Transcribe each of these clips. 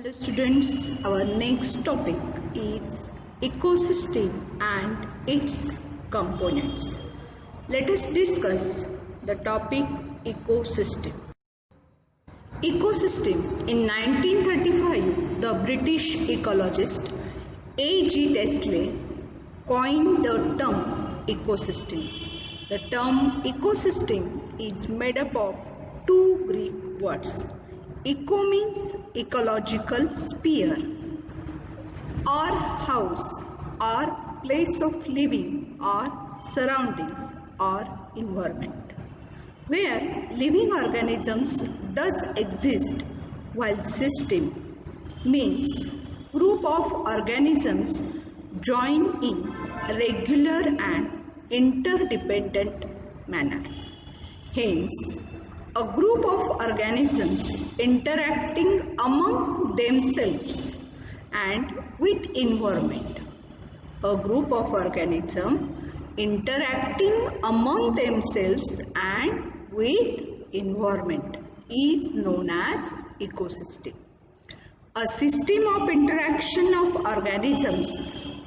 Hello students, our next topic is ecosystem and its components. Let us discuss the topic ecosystem. Ecosystem. In 1935, the British ecologist A.G. Desley coined the term ecosystem. The term ecosystem is made up of two Greek words. Eco means ecological sphere or house or place of living or surroundings or environment where living organisms does exist, while system means group of organisms join in regular and interdependent manner. Hence, a group of organisms interacting among themselves and with environment. A group of organisms interacting among themselves and with environment is known as ecosystem. A system of interaction of organisms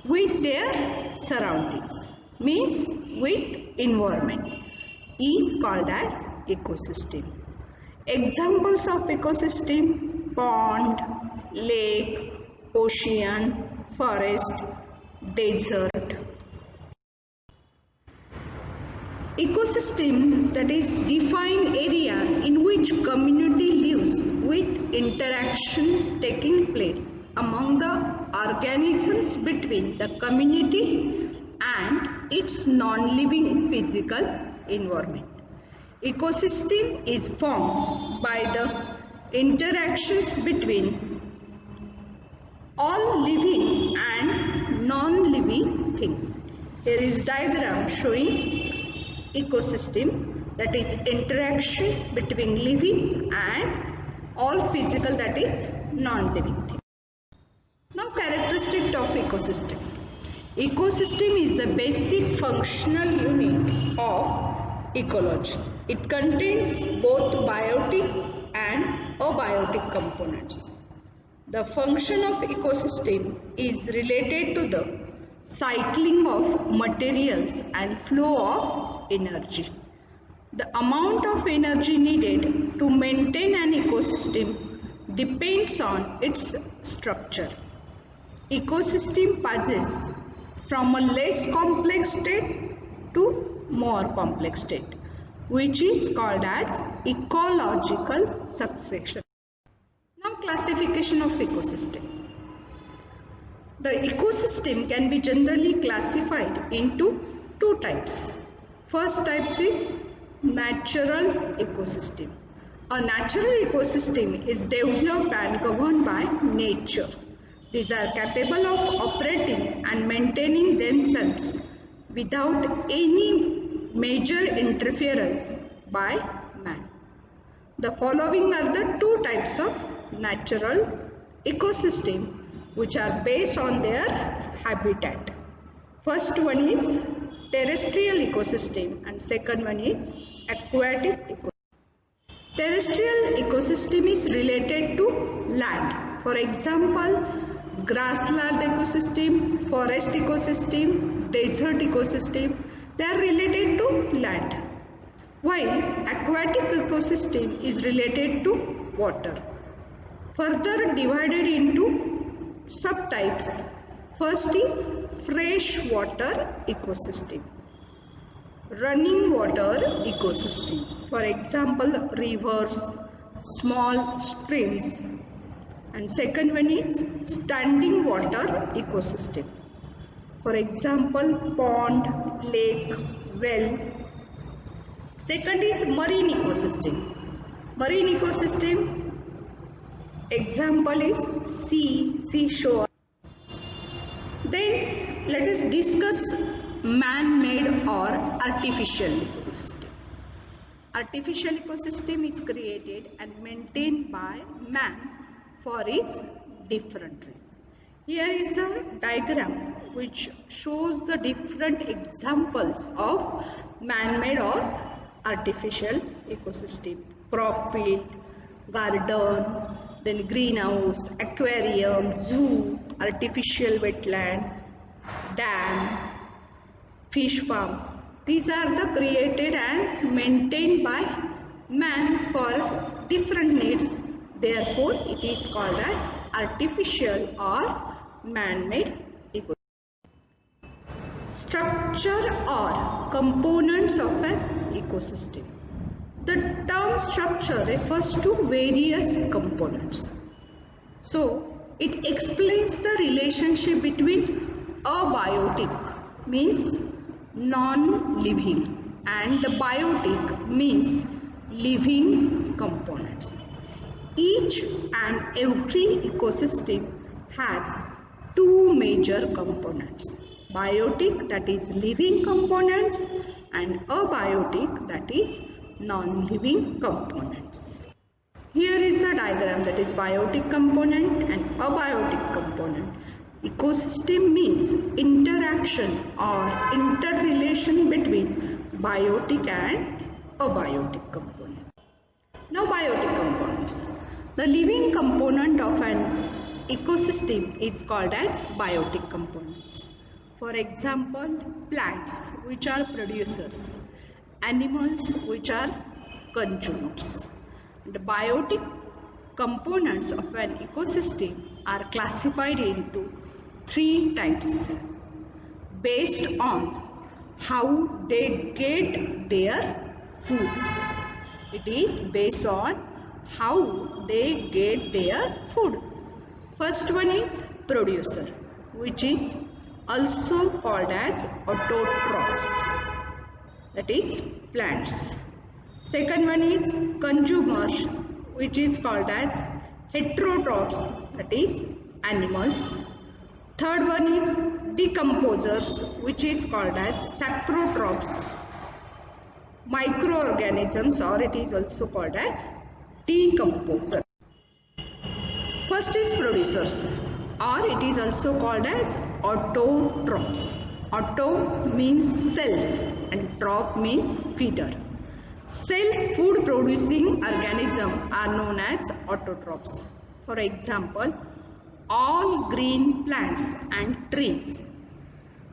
with their surroundings means with environment is called as ecosystem. Examples of ecosystem: pond, lake, ocean, forest, desert. Ecosystem, that is defined area in which community lives with interaction taking place among the organisms between the community and its non-living physical environment. Ecosystem is formed by the interactions between all living and non-living things. Here is diagram showing ecosystem, that is interaction between living and all physical, that is non-living things. Now, characteristics of ecosystem. Ecosystem is the basic functional unit of ecology. It contains both biotic and abiotic components. The function of ecosystem is related to the cycling of materials and flow of energy. The amount of energy needed to maintain an ecosystem depends on its structure. Ecosystem passes from a less complex state to more complex state, which is called as ecological succession. Now, classification of ecosystem. The ecosystem can be generally classified into two types. First type is natural ecosystem. A natural ecosystem is developed and governed by nature. These are capable of operating and maintaining themselves without any major interference by man. The following are the two types of natural ecosystem which are based on their habitat. First one is terrestrial ecosystem and second one is aquatic ecosystem. Terrestrial ecosystem is related to land. For example, grassland ecosystem, forest ecosystem, desert ecosystem, they are related to land. While aquatic ecosystem is related to water. Further divided into subtypes. First is freshwater ecosystem, running water ecosystem. For example, rivers, small streams. And second one is standing water ecosystem. For example, pond, lake, well. Second is marine ecosystem. Marine ecosystem, example is sea, seashore. Then let us discuss man-made or artificial ecosystem. Artificial ecosystem is created and maintained by man for its different reasons. Here is the diagram which shows the different examples of man-made or artificial ecosystem. Crop field, garden, then greenhouse, aquarium, zoo, artificial wetland, dam, fish farm. These are the created and maintained by man for different needs. Therefore, it is called as artificial or man-made ecosystem. Structure or components of an ecosystem. The term structure refers to various components. So, it explains the relationship between abiotic means non-living and the biotic means living components. Each and every ecosystem has two major components. Biotic, that is living components, and abiotic, that is non-living components. Here is the diagram, that is biotic component and abiotic component. Ecosystem means interaction or interrelation between biotic and abiotic component. Now biotic components. The living component of an ecosystem is called as biotic components. For example, plants, which are producers, animals, which are consumers. The biotic components of an ecosystem are classified into three types based on how they get their food. It is based on how they get their food. First one is producer, which is also called as autotrophs, that is plants. Second one is consumers, which is called as heterotrophs, that is animals. Third one is decomposers, which is called as saprotrophs, microorganisms, or it is also called as decomposer. First is producers, or it is also called as autotrophs. Auto means self and troph means feeder. Self food producing organisms are known as autotrophs. For example, all green plants and trees.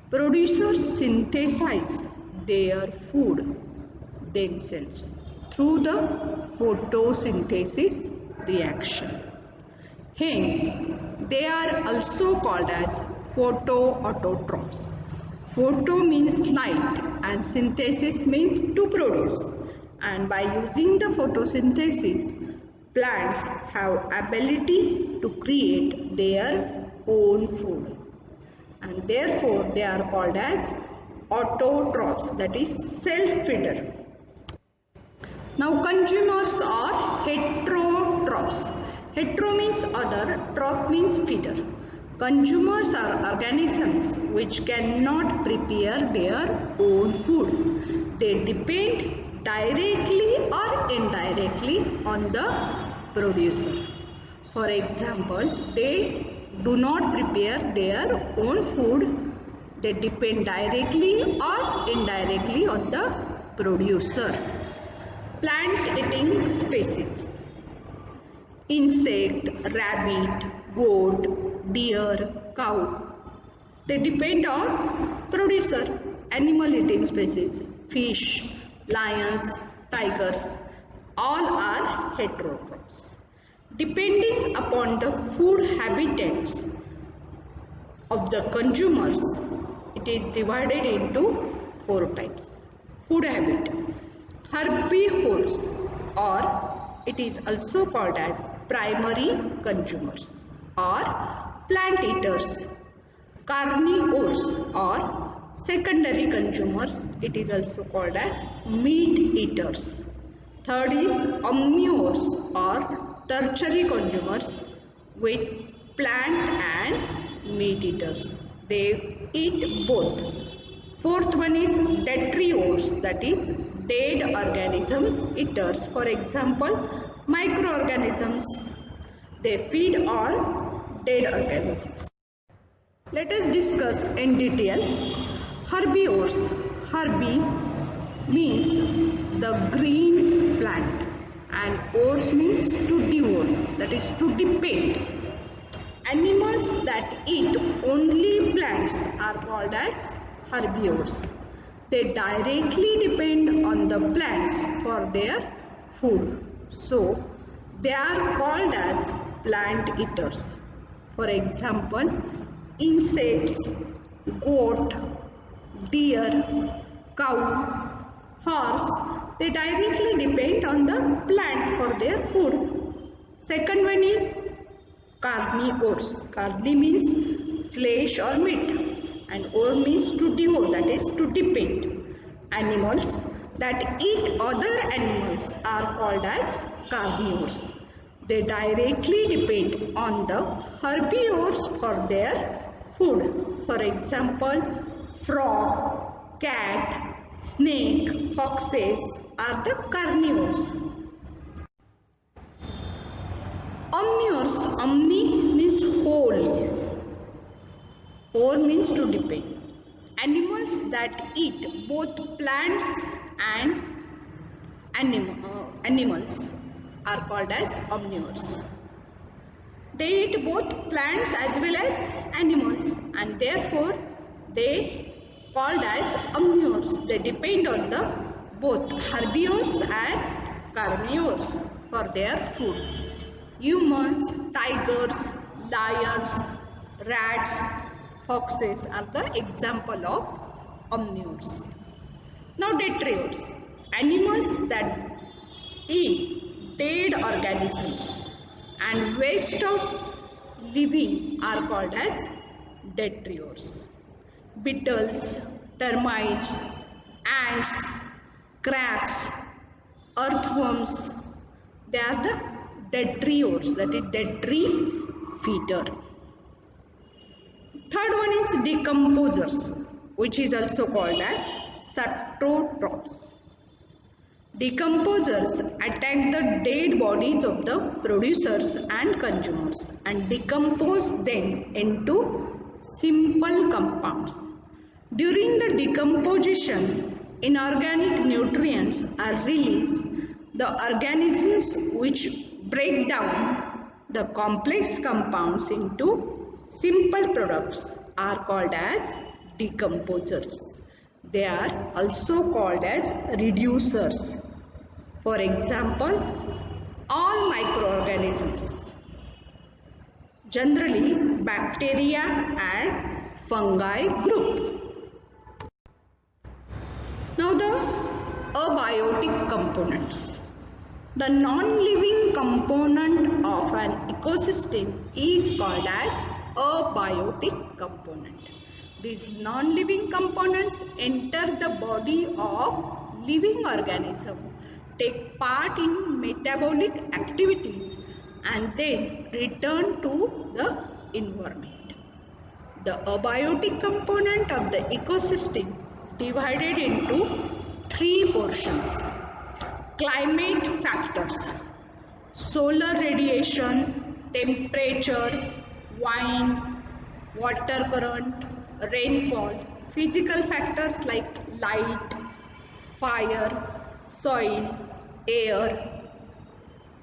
Producers synthesize their food themselves through the photosynthesis reaction. Hence, they are also called as photoautotrophs. Photo means light and synthesis means to produce. And by using the photosynthesis, plants have ability to create their own food. And therefore, they are called as autotrophs, that is self-feeder. Now, consumers are heterotrophs. Hetero means other, troph means feeder. Consumers are organisms which cannot prepare their own food. They depend directly or indirectly on the producer. For example, they do not prepare their own food. They depend directly or indirectly on the producer. Plant-eating species. Insect, rabbit, goat, deer, cow. They depend on producer. Animal-eating species, fish, lions, tigers, all are heterotrophs. Depending upon the food habitats of the consumers, it is divided into four types. Food habitat. Herbivores, or it is also called as primary consumers, or plant eaters. Carnivores, or secondary consumers, it is also called as meat eaters. Third is omnivores, or tertiary consumers with plant and meat eaters. They eat both. Fourth one is detritivores, that is dead organisms eaters. For example, microorganisms. They feed on dead organisms. Let us discuss in detail herbivores. Herbi means the green plant and ors means to devour, that is to depend. Animals that eat only plants are called as herbivores. They directly depend on the plants for their food. So, they are called as plant eaters. For example, insects, goat, deer, cow, horse, they directly depend on the plant for their food. Second one is carnivores. Carni means flesh or meat, and or means to devour, that is to depend. Animals that eat other animals are called as carnivores. They directly depend on the herbivores for their food. For example, frog, cat, snake, foxes are the carnivores. Omnivores, omni means whole, or means to depend. Animals that eat both plants and animals are called as omnivores. They eat both plants as well as animals, and therefore they called as omnivores. They depend on the both herbivores and carnivores for their food. Humans, tigers, lions, rats, foxes are the example of omnivores. Now detritivores, animals that eat dead organisms and waste of living are called as detritivores. Beetles, termites, ants, crabs, earthworms, they are the detritivores, that is detrifeeder. Third one is decomposers, which is also called as satrotrophs. Decomposers attack the dead bodies of the producers and consumers and decompose them into simple compounds. During the decomposition, inorganic nutrients are released. The organisms which break down the complex compounds into simple products are called as decomposers. They are also called as reducers. For example, all microorganisms, generally bacteria and fungi group. Now the abiotic components. The non-living component of an ecosystem is called as abiotic component. These non-living components enter the body of living organism, take part in metabolic activities and then return to the environment. The abiotic component of the ecosystem divided into three portions. Climate factors, solar radiation, temperature, wind, water current, rainfall. Physical factors like light, fire, soil, air.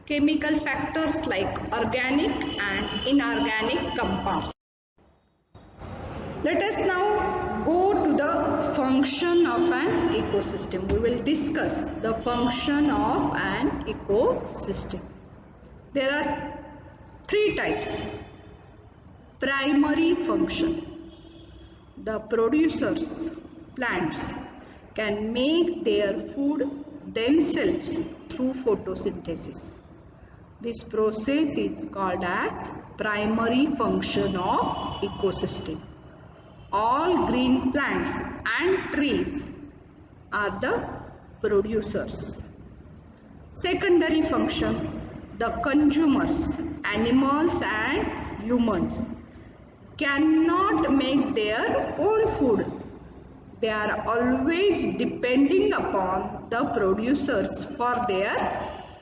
Chemical factors like organic and inorganic compounds. Let us now go to the function of an ecosystem. We will discuss the function of an ecosystem. There are three types. Primary function. The producers, plants, can make their food themselves through photosynthesis. This process is called as primary function of ecosystem. All green plants and trees are the producers. Secondary function, the consumers, animals and humans, cannot make their own food. They are always depending upon the producers for their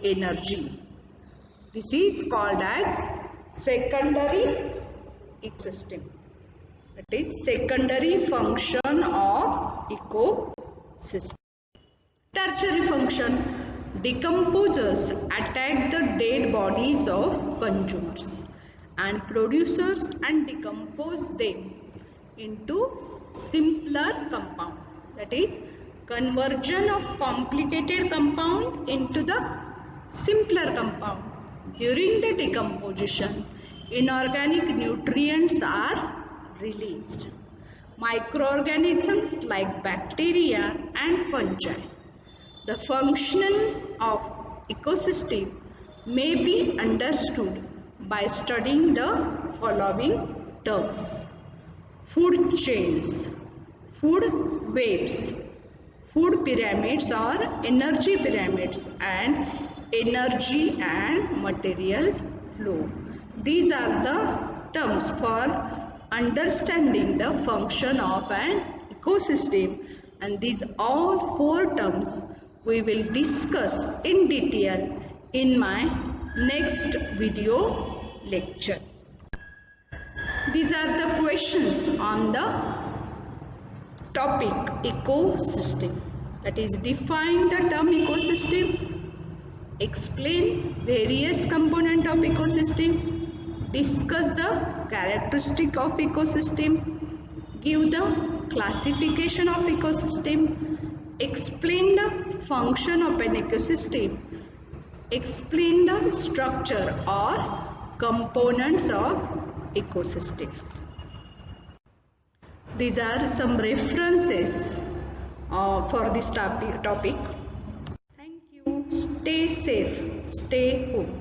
energy. This is called as secondary ecosystem. That is secondary function of ecosystem. Tertiary function, decomposers attack the dead bodies of consumers, and producers and decompose them into simpler compound. That is conversion of complicated compound into the simpler compound. During the decomposition, inorganic nutrients are released. Microorganisms like bacteria and fungi. The function of ecosystem may be understood by studying the following terms: food chains, food webs, food pyramids or energy pyramids, and energy and material flow. These are the terms for understanding the function of an ecosystem, and these all four terms we will discuss in detail in my next video lecture. These are the questions on the topic ecosystem. That is, define the term ecosystem, explain various components of ecosystem, discuss the characteristic of ecosystem, give the classification of ecosystem, explain the function of an ecosystem, explain the structure or components of ecosystem. These are some references for this topic. Thank you. Stay safe. Stay home.